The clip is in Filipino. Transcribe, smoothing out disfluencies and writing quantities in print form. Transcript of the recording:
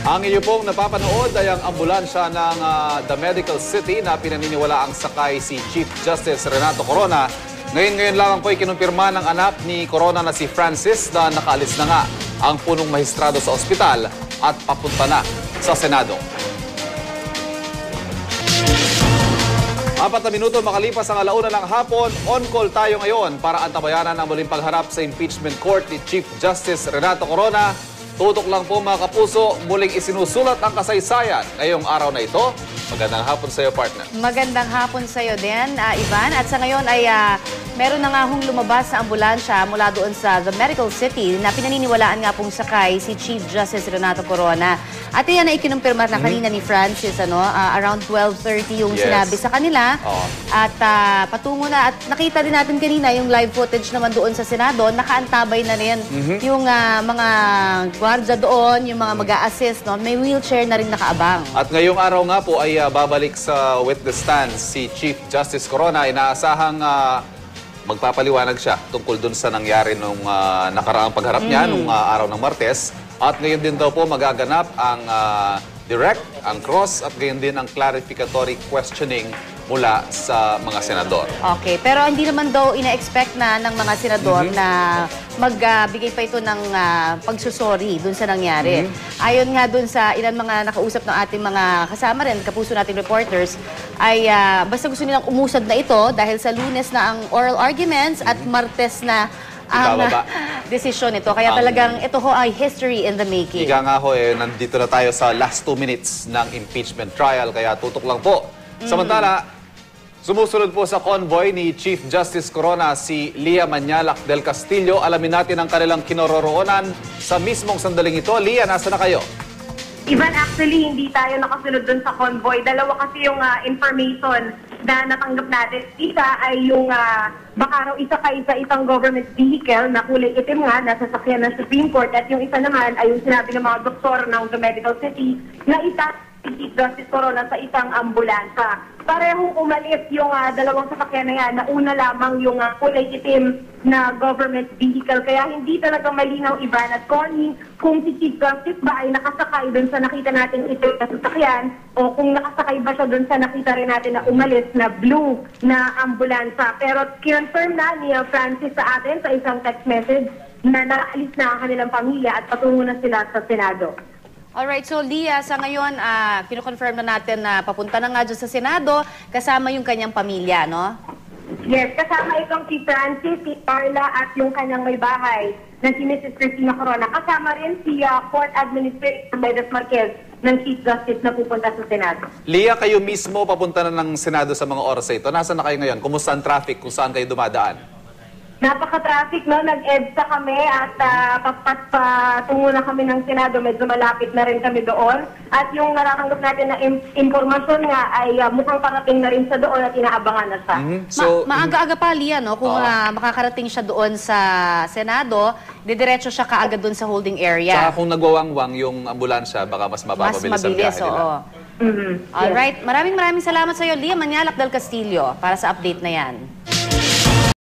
Ang inyo pong napapanood ay ang ambulansya ng The Medical City na pinaniniwala ang sakay si Chief Justice Renato Corona. Ngayon lamang po ikinumpirma ng anak ni Corona na si Francis na nakaalis na nga ang punong mahistrado sa ospital at papunta na sa Senado. 4 na minuto makalipas ang 1:00 ng hapon, on call tayo ngayon para antabayanan ang muling pagharap sa impeachment court ni Chief Justice Renato Corona. Tutok lang po mga kapuso, muling isinusulat ang kasaysayan ngayong araw na ito. Magandang hapon sa iyo, partner. Magandang hapon sa iyo din, Ivan. At sa ngayon ay meron na nga hong lumabas sa ambulansya mula doon sa The Medical City na pinaniniwalaan nga pong sakay si Chief Justice Renato Corona. At yan na ikinumpirma na kanina ni Francis, around 12:30 yung sinabi sa kanila. At patungo na, at nakita din natin kanina yung live footage naman doon sa Senado, nakaantabay na rin yung mga gwardiya doon, yung mga mag-a-assist, may wheelchair na rin nakaabang. At ngayong araw nga po ay babalik sa witness stand si Chief Justice Corona. Inaasahang magpapaliwanag siya tungkol dun sa nangyari nung nakaraang pagharap niya nung araw ng Martes. At ngayon din daw po magaganap ang direct, ang cross, at ngayon din ang clarificatory questioning mula sa mga senador. Okay, pero hindi naman daw ina-expect na ng mga senador na magbigay pa ito ng pagsusori dun sa nangyari. Ayon nga dun sa ilan mga nakausap ng ating mga kasama rin, kapuso nating reporters, ay basta gusto nilang umusad na ito dahil sa Lunes na ang oral arguments at Martes na ang desisyon ito. Kaya talagang ito ho ay history in the making. Ika nga ho, nandito na tayo sa last 2 minutes ng impeachment trial, kaya tutok lang po. Samantala, sumusunod po sa convoy ni Chief Justice Corona si Lia Manyalak del Castillo. Alamin natin ang kanilang kinaroroonan sa mismong sandaling ito. Lia, nasa na kayo? Ivan, actually, hindi tayo nakasunod dun sa convoy. Dalawa kasi yung information na natanggap natin. Isa ay yung baka raw isakay sa isang government vehicle na kulay itim nga, nasa sakyan ng Supreme Court. At yung isa naman ay yung sinabi ng mga doktor ng The Medical City na isa si Chief Justice Corona sa isang ambulansya. Parehong umalis yung dalawang sasakyan na yan. Nauna lamang yung kulay itim na government vehicle. Kaya hindi talaga malinaw, Ivan at Connie, kung si Chief Justice ba ay nakasakay dun sa nakita natin ito na sasakyan o kung nakasakay ba siya dun sa nakita rin natin na umalis na blue na ambulansya. Pero kinonfirm na ni Francis sa atin sa isang text message na naalis na ang kanilang pamilya at patungo na sila sa Senado. Alright, so Lia, sa ngayon, kino-confirm na natin na papunta na nga dyan sa Senado, kasama yung kanyang pamilya, no? Yes, kasama itong si Francis, si Carla at yung kanyang may bahay na si Mrs. Cristina Corona. Kasama rin si Court Administrator Medes Marquez ng Chief Justice na pupunta sa Senado. Lia, kayo mismo papunta na ng Senado sa mga oras ito. Nasaan na kayo ngayon? Kumusta ang traffic? Kung saan kayo dumadaan? Napaka-traffic, no? Nag-EDSA kami at patungo na kami ng Senado. Medyo malapit na rin kami doon. At yung naratanggap natin na informasyon nga ay mukhang parating na rin sa doon at inaabangan na siya. So, maaga-aga pa, Lia, no? Kung makakarating siya doon sa Senado, didiretso siya kaagad doon sa holding area. Saka kung nagwawangwang yung ambulansya, baka mas mapapabilis ang biyahe nila. Alright, maraming salamat sa iyo, Lia Manyalak del Castillo, para sa update na yan.